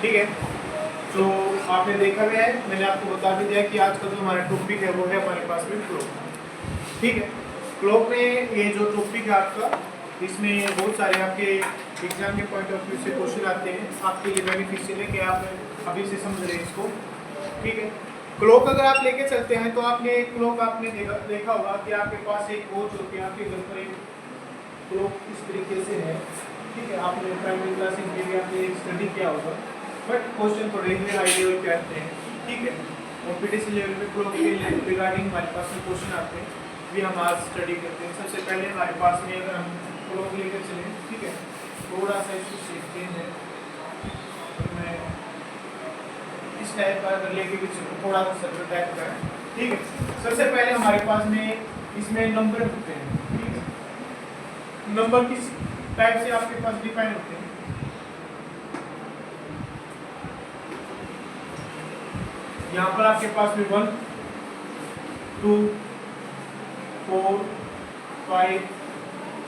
ठीक है। तो आपने देखा भी है, मैंने आपको बता भी दिया कि आज का जो हमारा टॉपिक है वो है हमारे पास में क्लॉक। ठीक है, क्लॉक में ये जो टॉपिक है आपका, इसमें बहुत सारे आपके एग्जाम के पॉइंट ऑफ व्यू से क्वेश्चन आते हैं, आपके लिए बेनिफिशियल है कि आप अभी से समझ रहे हैं इसको। ठीक है, क्लॉक अगर आप लेके चलते हैं तो आपने क्लॉक आपने देखा होगा कि आपके पास एक वॉच होती है, आपके घर पर एक क्लॉक इस तरीके से है। ठीक है, आपने प्राइमरी क्लास के लिए आपने स्टडी किया होगा, बट क्वेश्चन थोड़े ही हाई लेवल के आते हैं। ठीक है, कॉम्पिटिशन लेवल पे क्लॉक के रिगार्डिंग हमारे पास में क्वेश्चन आते हैं, भी हम आज स्टडी करते हैं। सबसे पहले हमारे पास में अगर हम क्लॉक लेकर चलें, ठीक है, थोड़ा सा इसको सीखते हैं। तो मैं इस टाइप का अगर लेके भी चलूँ, थोड़ा सा सर्वर टाइप का है। ठीक है, सबसे पहले हमारे पास में इसमें नंबर होते हैं। ठीक है, नंबर किस टाइप से आपके पास डिफाइन होते हैं? यहाँ पर आपके पास में 1 2 4 5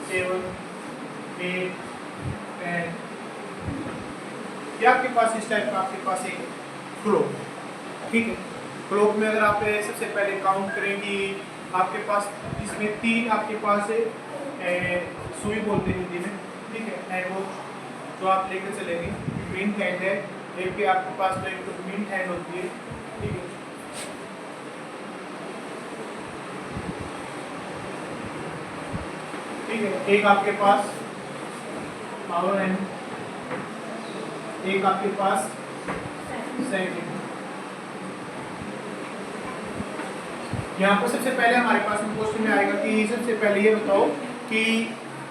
7 8 10, ये आपके पास इस टाइप का आपके पास एक क्लॉक। ठीक है, क्लॉक में अगर आप सबसे पहले काउंट करें कि आपके पास इसमें 3 आपके पास सुई बोलते हैं हिंदी में। ठीक है, हैंड वॉच जो आप लेकर चलेंगे, मिनट हैंड है, एक भी आपके पास तो एक तो मिनट हैंड होती है। ठीक है, ठीक है, एक आपके पास पावर हैंड, एक आपके पास सेकंड। यहाँ पर सबसे पहले हमारे पास में क्वेश्चन में आएगा कि सबसे पहले ये बताओ कि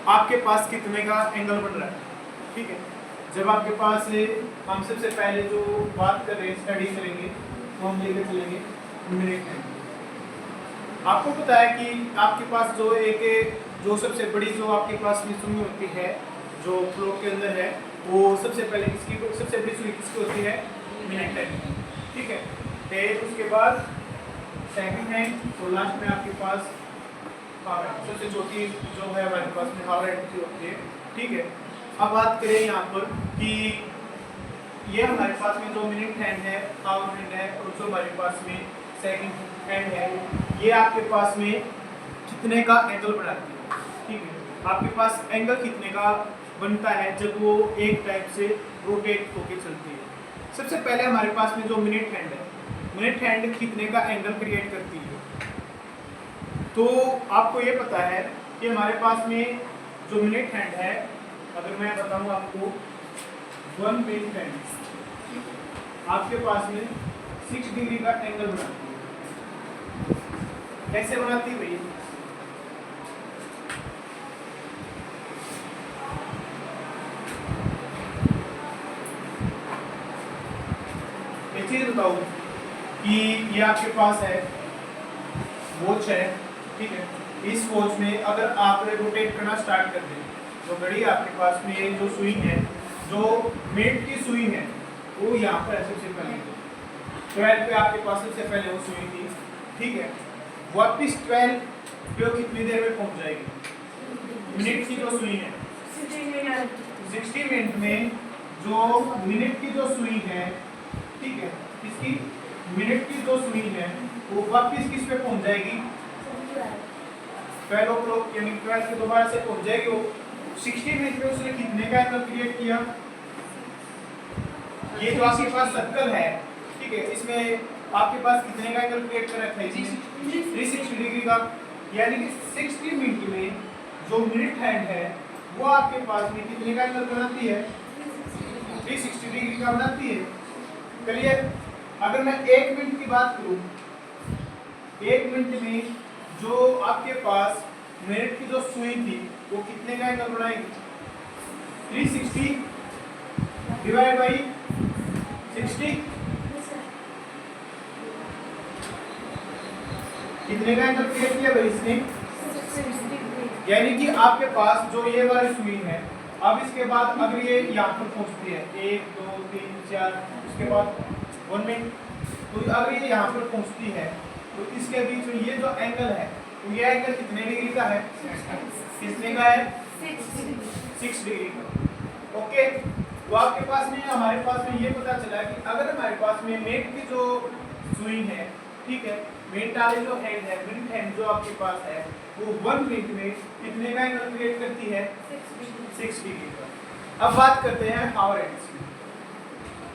आपके पास कितने का एंगल बन रहा है। ठीक है, जब आपके पास हम सबसे पहले जो बात कर रहे हैं, स्टडी करेंगे, तो हम लेकर चलेंगे मिनट हैंड। आपको पता है कि आपके पास जो सबसे बड़ी जो आपके पास में सुई होती है, जो क्लॉक के अंदर है, वो सबसे पहले सबसे बड़ी सुई किसकी होती है? Minute hand. ठीक है, फिर उसके बाद सेकंड हैंड, तो लास्ट में आपके पास हावर हैंड, सबसे छोटी जो है हमारे पास में हावर हैंड की होती है। ठीक है, अब बात करें यहाँ पर कि ये हमारे पास में जो मिनट हैंड है, हावर हैंड है, और जो हमारे पास में सेकंड हैंड है, ये आपके पास में कितने का एंगल बनाती है। ठीक है, आपके पास एंगल कितने का बनता है जब वो एक टाइप से रोटेट होके चलती है। सबसे पहले हमारे पास में जो मिनट हैंड है, मिनट हैंड कितने का एंगल क्रिएट करती है? तो आपको ये पता है कि हमारे पास में जो मिनट हैंड है, अगर मैं बताऊं आपको 1 मिनट हैंड आपके पास में 6 डिग्री का एंगल बनाती है। कैसे बनाती है भैया? एक चीज बताऊं कि ये आपके पास है वॉच है। ठीक है, इस वॉच में अगर आप रोटेट करना स्टार्ट कर दें, तो घड़ी आपके पास में ये जो सुई है, जो मिनट की सुई है, वो यहाँ पर है सबसे पहले 12 पे आपके पास सबसे पहले वो सुई थी। ठीक है, वापिस 12 पे कितनी देर में पहुंच जाएगी? मिनट की जो सुई है 60 मिनट में जो मिनट की जो सुई है, ठीक है, इसकी मिनट की जो सुई है वो वापिस किस पे पहुंच जाएगी? 12 o'clock, यानी 12 के दोबारा से पहुंच जाएगी। वो 60 मिनट में उसने कितने का एंगल क्रिएट किया? ये जो आपके पास सर्कल है, ठीक है, इसमें आपके पास कितने का एंगल क्रिएट कर रखा है? 360 डिग्री का। यानी कि 60 मिनट में जो मिनट हैंड है वो आपके पास में कितने का एंगल बनाती है? 360 डिग्री का बनाती है। क्लियर? अगर मैं 1 मिनट की बात करूं, 1 मिनट में जो आपके पास मिनट की जो सुई थी वो कितने का एंगल बनाएगी? 360 डिवाइड बाई 60, कितने का एंगल क्रिएट किया भाई इसने? यानी कि आपके पास जो ये वाली सुई है, अब इसके बाद अगर ये यहाँ पर पहुंचती है 1 2 3 4, उसके बाद 1 मिनट, तो अगर ये यहाँ पर पहुंचती है तो इसके बीच में ये जो एंगल है, तो ये एंगल कितने डिग्री का है? कितने का है? 6 डिग्री का। ओके, तो आपके पास में हमारे पास में ये पता चला कि अगर हमारे पास में मेट की जो सुई है, ठीक है, मेट वाली जो हैंड है, मिड हैंड जो आपके पास है, वो 1 मिनट में कितने का एंगल क्रिएट करती है? 6 डिग्री का। अब बात करते हैं हावर एंड्स की।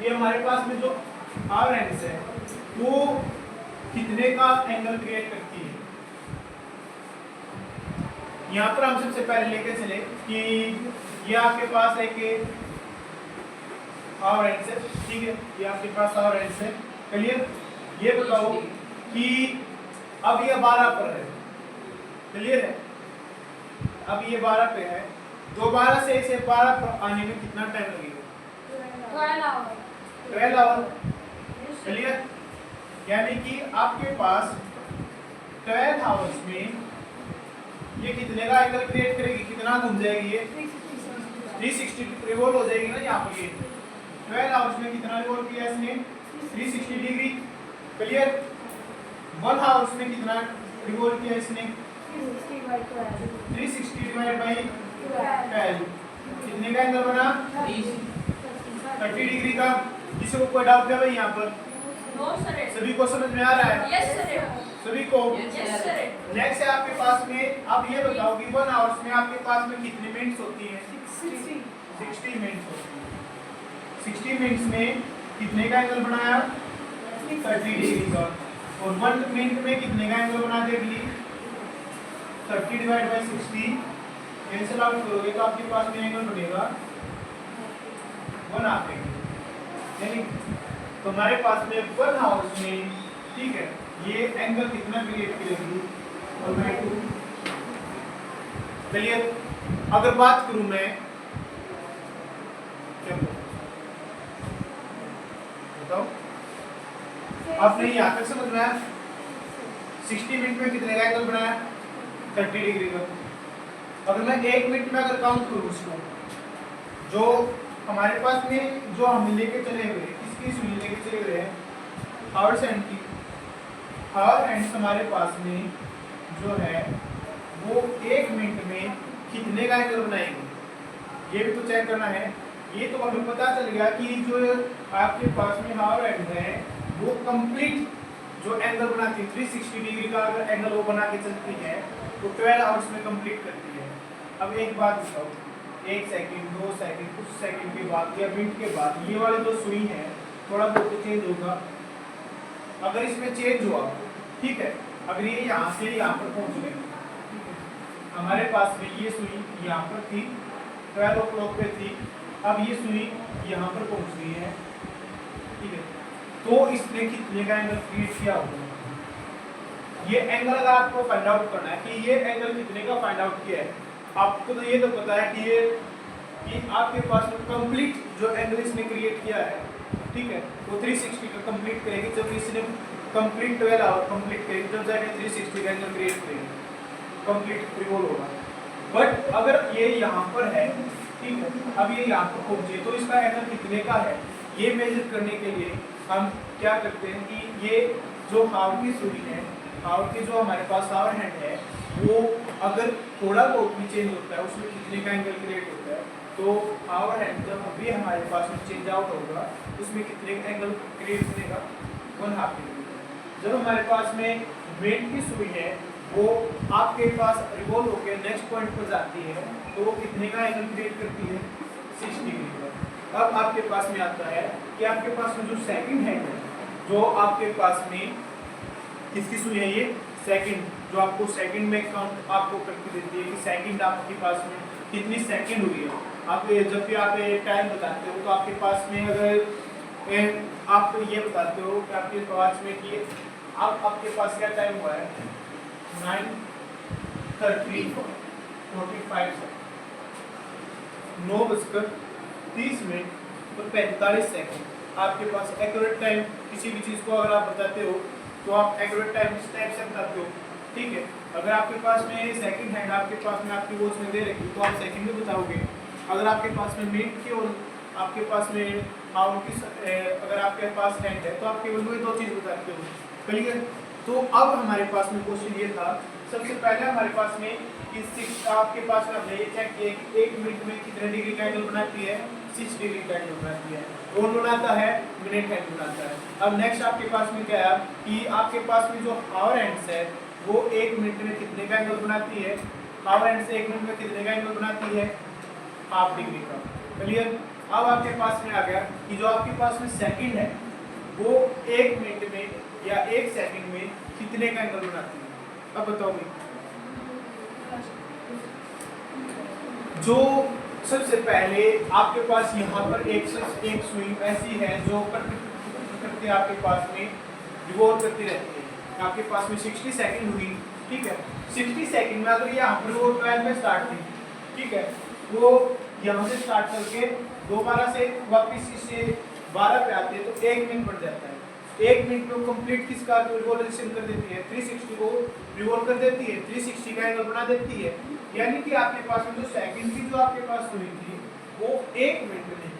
ये हमारे पास में जो हावर एंड्स है वो कितने का एंगल क्रिएट करती है? यहाँ पर हम सबसे पहले लेके चले कि ये आपके पास है कि हावर एंड्स है, ठीक है, ये आपके पास हावर एंड्स है, क्लियर? ये बताओ कि अब ये 12 पर है, क्लियर है? अब ये 12 पे है, दोबारा से इसे 12 पर आने में कितना टाइम लगेगा? 12 आवर, क्लियर? यानी कि आपके पास 12 आवर्स में ये कितने का एंगल क्रिएट करेगी? कितना घूम जाएगी ये? 360 रिवॉल्व हो जाएगी ना यहाँ पर। ये 12 आवर्स में कितना रिवॉल्व किया इसने? 360 डिग्री, क्लियर? 1 आवर्स में कितना रिवॉल्व किया इसने? 360 डिवाइड बाय 12, कितने का एंगल बना? 30 डिग्री का। किसी को कोई डाउट है भाई यहाँ पर? सभी को समझ में आ रहा है? Yes sir. सभी को? Yes sir. नेक्स्ट है आपके पास में, अब ये बताओ कि 1 आवर्स में आपके पास में कितने मिनट्स होती हैं? 60 मिनट्स होती हैं। 60 मिनट्स में कितने का एंगल बनाया? 30 डिग्री का। और 1 मिनट में कितने का एंगल बना देगी? 30 डिवाइड बाय 60, कैंसिल आउट करोगे तो आपके पास में एंगल बनेगा 1 हाफ एंगल। यानी तो हमारे पास में 1 आवर्स में, ठीक है, ये एंगल कितना क्रिएट करेगी? 1/2, क्लियर? अगर बात करूं मैं, क्या बताओ आपने यहाँ तक समझ में आया? 60 मिनट में कितने का एंगल बनाया? 30 डिग्री का। अगर मैं 1 मिनट में अगर काउंट करूँ उसको, जो हमारे पास में जो हम लेके चले हुए, किसकी सुई लेके चले हुए हैं? हावर एंड की। हावर एंड हमारे पास में जो है वो 1 मिनट में कितने का एंगल बनाएंगे? ये भी तो चेक करना है। ये तो हमें पता चल गया कि जो आपके पास में हावर एंड है वो कंप्लीट जो एंगल बनाती है 360 डिग्री का अगर एंगल वो बना के चलती है तो 12 आवर्स में कंप्लीट करती है। अब एक बात बताओ, 1 सेकंड, 2 सेकंड, कुछ सेकंड के बाद या मिनट के बाद ये वाली जो सुई है थोड़ा बहुत चेंज होगा। अगर इसमें चेंज हुआ, ठीक है, अगर ये यहाँ से यहाँ पर पहुँच गई, हमारे पास में ये सुई यहाँ पर थी, 12 o'clock पे थी, अब ये सुई यहाँ पर पहुँच गई है, ठीक है, तो इसने कितने का एंगल क्रिएट किया होगा? ये एंगल अगर आपको फाइंड आउट करना है कि ये एंगल कितने का फाइंड आउट किया है, आपको तो ये तो पता है कि ये कि आपके पास में कंप्लीट जो एंगल इसने क्रिएट किया है, ठीक है, वो 360 का कंप्लीट करेगी। जब इसने कंप्लीट 12 आवर कंप्लीट करेगी तब जाके 360 का एंगल क्रिएट करेगी, कंप्लीट रिवॉल्व होगा। बट अगर ये यहाँ पर है, ठीक है, अब ये यहाँ पर पहुंचे तो इसका एंगल कितने का है ये मेजर करने के लिए हम क्या करते हैं कि ये जो हावर की सुई है, हावर की जो हमारे पास हावर हैंड है, वो अगर थोड़ा बहुत भी चेंज होता है उसमें कितने का एंगल क्रिएट होता है, तो हावर हैंड जब अभी हमारे पास में चेंज आउट होगा उसमें कितने का एंगल क्रिएट करेगा? 1/2 डिग्री। जब हमारे पास में वेट की सुई है वो आपके पास रिवॉल्व होकर नेक्स्ट पॉइंट पर जाती है तो वो कितने का एंगल क्रिएट करती है? 6 डिग्री का। अब आपके पास में आता है कि आपके पास में जो सेकंड हैंड है, जो आपके पास में किसकी सुई है? ये सेकंड, जो आपको सेकंड में काउंट आपको करके देती है कि सेकंड आपके पास में कितनी सेकंड हुई है। आप जब भी आप टाइम बताते हो तो आपके पास में अगर आप ये बताते हो कि आपके पास में कि आप आपके पास क्या टाइम हुआ है? 9:30:45 9:30 और 45 सेकंड आपके पास एक्यूरेट टाइम। किसी भी चीज़ को अगर आप बताते हो तो आप एक्यूरेट टाइम इस टाइप से बताते हो, ठीक है। अगर आपके पास में सेकंड हैंड आपके पास में आपकी वॉच में दे रखी तो आप सेकंड में बताओगे। अगर आपके पास में मिनट की और आपके पास में आवर की अगर आपके पास हैंड है तो आप केवल वही 2 चीज़ बताते हो, क्लियर। तो अब हमारे पास में क्वेश्चन ये था, सबसे पहले हमारे पास में कि आपके पास में हमने ये चेक किया कि 1 मिनट में कितने डिग्री का एंगल बनाती है? 6 डिग्री का एंगल बनाती है। कौन बनाता है? मिनट हैंड बनाता है। अब नेक्स्ट आपके पास में क्या है कि आपके पास में जो हावर हैंड्स है वो 1 मिनट में कितने का एंगल बनाती है? हावर हैंड से 1 मिनट में कितने का एंगल बनाती है? हाफ डिग्री का। क्लियर? अब आपके पास में आ गया कि जो आपके पास में सेकंड है वो 1 मिनट में या 1 सेकंड में कितने का एंगल बनाती है? अब बताओ भाई। जो सबसे पहले आपके पास यहाँ पर एक सुई ऐसी है जो करते आपके पास में रिवॉल्व करती रहती है। आपके पास में 60 सेकंड हुई, ठीक है। 60 सेकंड में अगर यहाँ पर वो 12 में स्टार्ट थी, ठीक है, वो यहाँ से स्टार्ट करके दोबारा से वापस से 12 पे आते हैं तो 1 मिनट बढ़ जाता है। 1 मिनट में कंप्लीट किसका रिवॉल्यूशन कर देती है? 360 को रिवॉल्व कर देती है, 360 का एंगल बना देती है। यानी कि आपके पास में जो सेकंड की जो आपके पास हुई थी वो 1 मिनट में,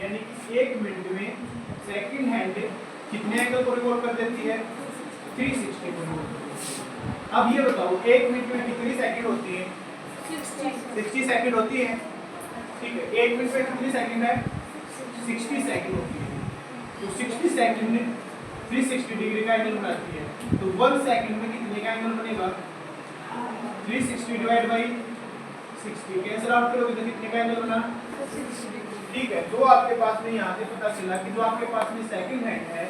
यानी कि 1 मिनट में सेकंड हैंड कितने एंगल को रिवॉल्व कर देती है? 360 को रिवॉल्व कर देती है। अब ये बताओ 1 मिनट में कितनी सेकंड होती है? 60 सेकंड होती है, ठीक है। 1 मिनट में कितनी सेकंड है? 60 सेकंड होती है। तो 60 सेकंड में 360 डिग्री का एंगल बनाती है। तो 1 सेकंड में कितने का एंगल बनेगा? 360 डिवाइड बाई 60, कैंसिल आउट करोगे तो कितने का एंगल बना? 60, ठीक है। तो आपके पास में यहाँ से पता चला कि जो आपके पास में सेकंड हैंड है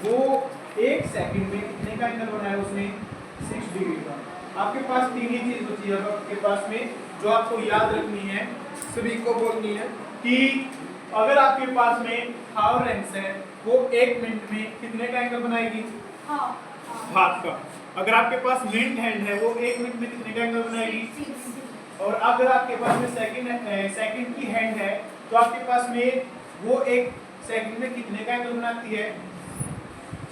वो 1 सेकंड में कितने का एंगल बनाया उसने? 6 डिग्री का। आपके पास तीन ही चीज बची है आपके पास में जो आपको याद रखनी है, सभी को बोलनी है कि अगर आपके पास में हाफ हैंड्स है वो 1 मिनट में कितने का एंगल बनाएगी? हाफ का। अगर आपके पास मिनट हैंड है वो 1 मिनट में कितने का एंगल बनाएगी? और अगर आपके पास में सेकंड की हैंड है तो आपके पास में वो 1 सेकंड में कितने का एंगल बनाती है?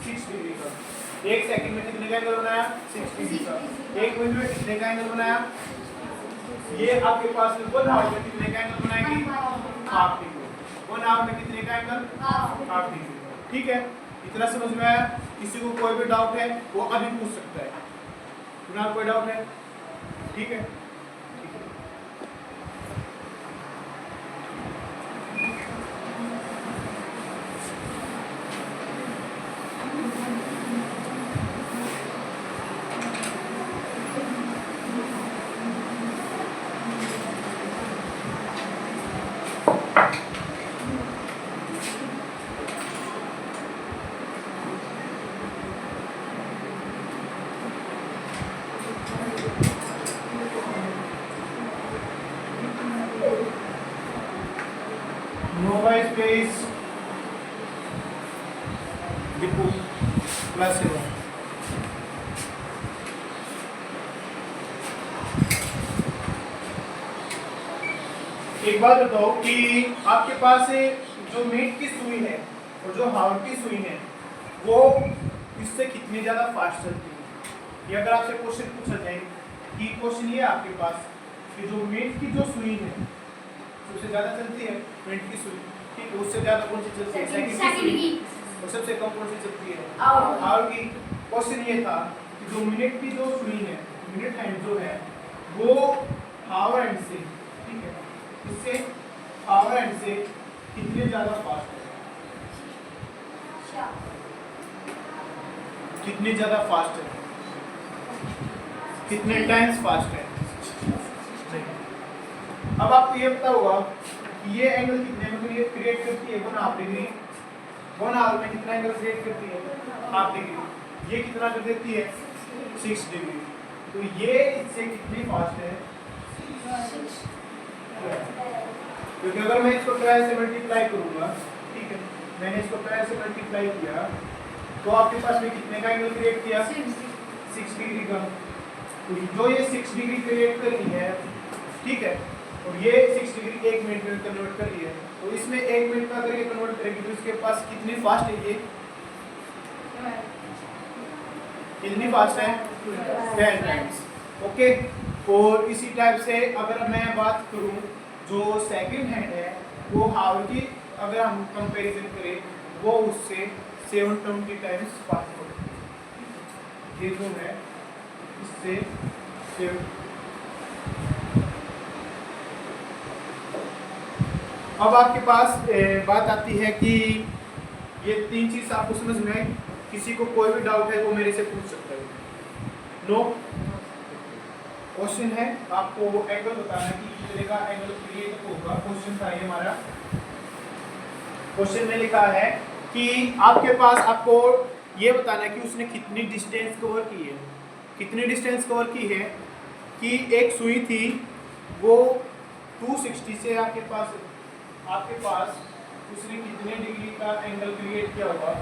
6 डिग्री का। 1 सेकंड में कितने का एंगल बनाया? 6 डिग्री का। 1 मिनट में कितने का एंगल बनाया? ये आपके पास में 1 आवर में कितने का एंगल बनाएगी? Half degree. 1 आवर में कितने का एंगल? Half degree. ठीक है, इतना समझ में आया? किसी को कोई भी डाउट है वो अभी पूछ सकता है। फिलहाल कोई डाउट है? ठीक है। Nova space Dipu plus 7. एक बात बताओ कि आपके पास जो मीट की सुई है और जो हाउर की सुई है वो इससे कितनी ज्यादा फास्ट चलती है? ये अगर आपसे क्वेश्चन पूछा जाए कि क्वेश्चन ये आपके पास कि जो मीट की जो सुई है सबसे ज्यादा चलती है मिनट की सुई, ठीक है, उससे ज्यादा कौन सी चलती है? सेकंड की। और सबसे कम कौन सी चलती है? आवर की। क्वेश्चन ये था कि जो मिनट की जो सुई है, मिनट हैंड जो है वो आवर हैंड से, ठीक है, इससे आवर हैंड से कितने ज्यादा फास्ट है? कितनी ज्यादा फास्ट है? कितने टाइम्स फास्ट है? अब आपको ये पता होगा कि ये एंगल कितने में क्रिएट करती है? 1 हाफ डिग्री। 1 आवर में कितना एंगल क्रिएट करती है? Half degree. ये कितना कर देती है? 6 डिग्री। तो ये इससे कितनी फास्ट है? क्योंकि अगर मैं इसको 12 से मल्टीप्लाई करूंगा, ठीक है, मैंने इसको 12 से मल्टीप्लाई किया तो आपके पास में कितने का एंगल क्रिएट किया? 6 डिग्री का। तो जो ये 6 डिग्री क्रिएट कर रही है, ठीक है, और ये 6 डिग्री 1 मिनट में कन्वर्ट कर रही है, तो इसमें 1 मिनट का करके कन्वर्ट करेगी तो इसके पास कितनी फास्ट है? ये कितनी फास्ट है? 10 टाइम्स। ओके। और इसी टाइप से अगर मैं बात करूं जो सेकंड हैंड है वो हावर की अगर हम कंपैरिजन करें वो उससे 720 टाइम्स फास्ट होती है। ये जो है इससे 7 अब आपके पास बात आती है कि ये तीन चीज आपको समझ में आई। किसी को कोई भी डाउट है वो मेरे से पूछ सकता है। नो क्वेश्चन है, आपको एंगल बताना है कि कितने का एंगल क्रिएट होगा। क्वेश्चन था ये हमारा। क्वेश्चन में लिखा है कि आपके पास आपको ये बताना है कि उसने कितनी डिस्टेंस कवर की है। कितनी डिस्टेंस कवर की है कि एक सुई थी वो 260 से आपके पास उसने कितने डिग्री का एंगल क्रिएट किया होगा,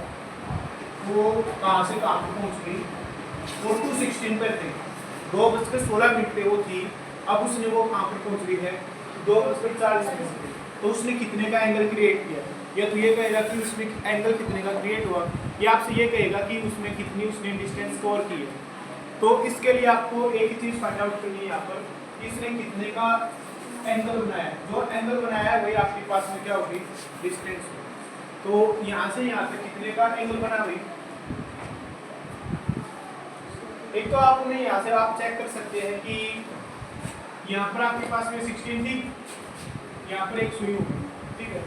वो कहाँ से कहाँ पे पहुँच गई। वो 216 पर थे, 2:16 पे वो थी। अब उसने वो कहाँ पर पहुँच गई है, 2:40 पे। तो उसने कितने का एंगल क्रिएट किया। या तो ये कहेगा कि उसमें एंगल कितने का क्रिएट हुआ, या आपसे ये कहेगा कि उसमें कितनी उसने डिस्टेंस कवर की है। तो इसके लिए आपको एक ही चीज़ फाइंड आउट करनी है यहाँ पर, इसने कितने का एंगल बनाया है। जो एंगल बनाया है वही आपके पास में क्या होगी, डिस्टेंस। तो यहाँ से यहाँ तक कितने का एंगल बना हुई। एक तो आपने यहाँ से आप चेक कर सकते हैं कि यहाँ पर आपके पास में 16 थी, यहाँ पर एक सुई होगी, ठीक है।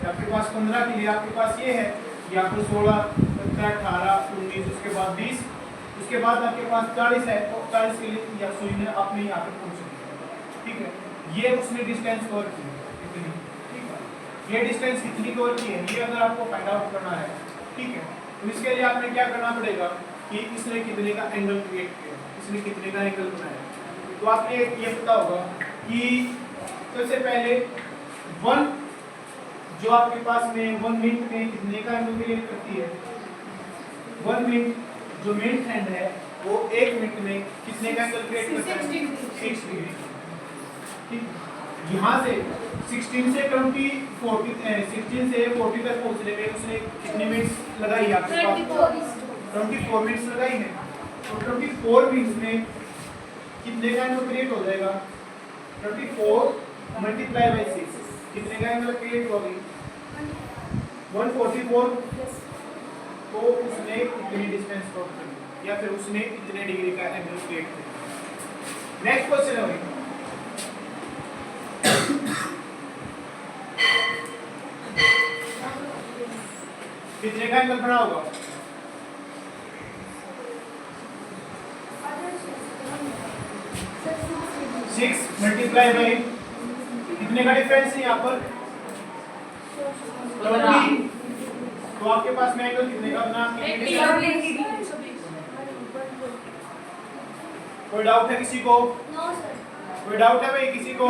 आपके पास 15 के लिए आपके पास ये है, यहाँ पर 16, 17, 18, 19, उसके बाद 20, उसके बाद आपके पास 40 है। तो 40 के लिए या सुई ने अपने यहाँ पर पहुँच, ठीक है। ये उसने डिस्टेंस कवर की है कितनी, ठीक है। ये डिस्टेंस कितनी कवर की है, ये अगर आपको फाइंड आउट करना है, ठीक है। तो इसके लिए आपने क्या करना पड़ेगा कि इसने कितने का एंगल क्रिएट किया, इसने कितने का एंगल बनाया। तो आपने ये पता होगा कि सबसे पहले 1 जो आपके पास में 1 मिनट में कितने का एंगल क्रिएट करती है। 1 मिनट जो मिनट हैंड है वो 1 मिनट में कितने का एंगल क्रिएट करता है, 6 डिग्री, ठीक। यहाँ से 16 से 20 तक पहुँचने में उसने कितने मिनट्स लगाई आपके पास, 24 मिनट्स लगाई है। तो 24 मिनट्स में कितने का एंगल क्रिएट हो जाएगा, 24 मल्टीप्लाई बाई 6 कितने का एंगल क्रिएट होगी, 144। तो उसने इतनी डिस्टेंस कवर की, या फिर उसने इतने डिग्री का एंगल क्रिएट किया। नेक्स्ट क्वेश्चन है कितने का एंगल बना होगा, 6 मल्टीप्लाई बाई कितने का डिफरेंस है यहाँ पर 20। तो आपके पास में एंगल कितने का बना, कोई डाउट है किसी को, कोई डाउट है भाई किसी को।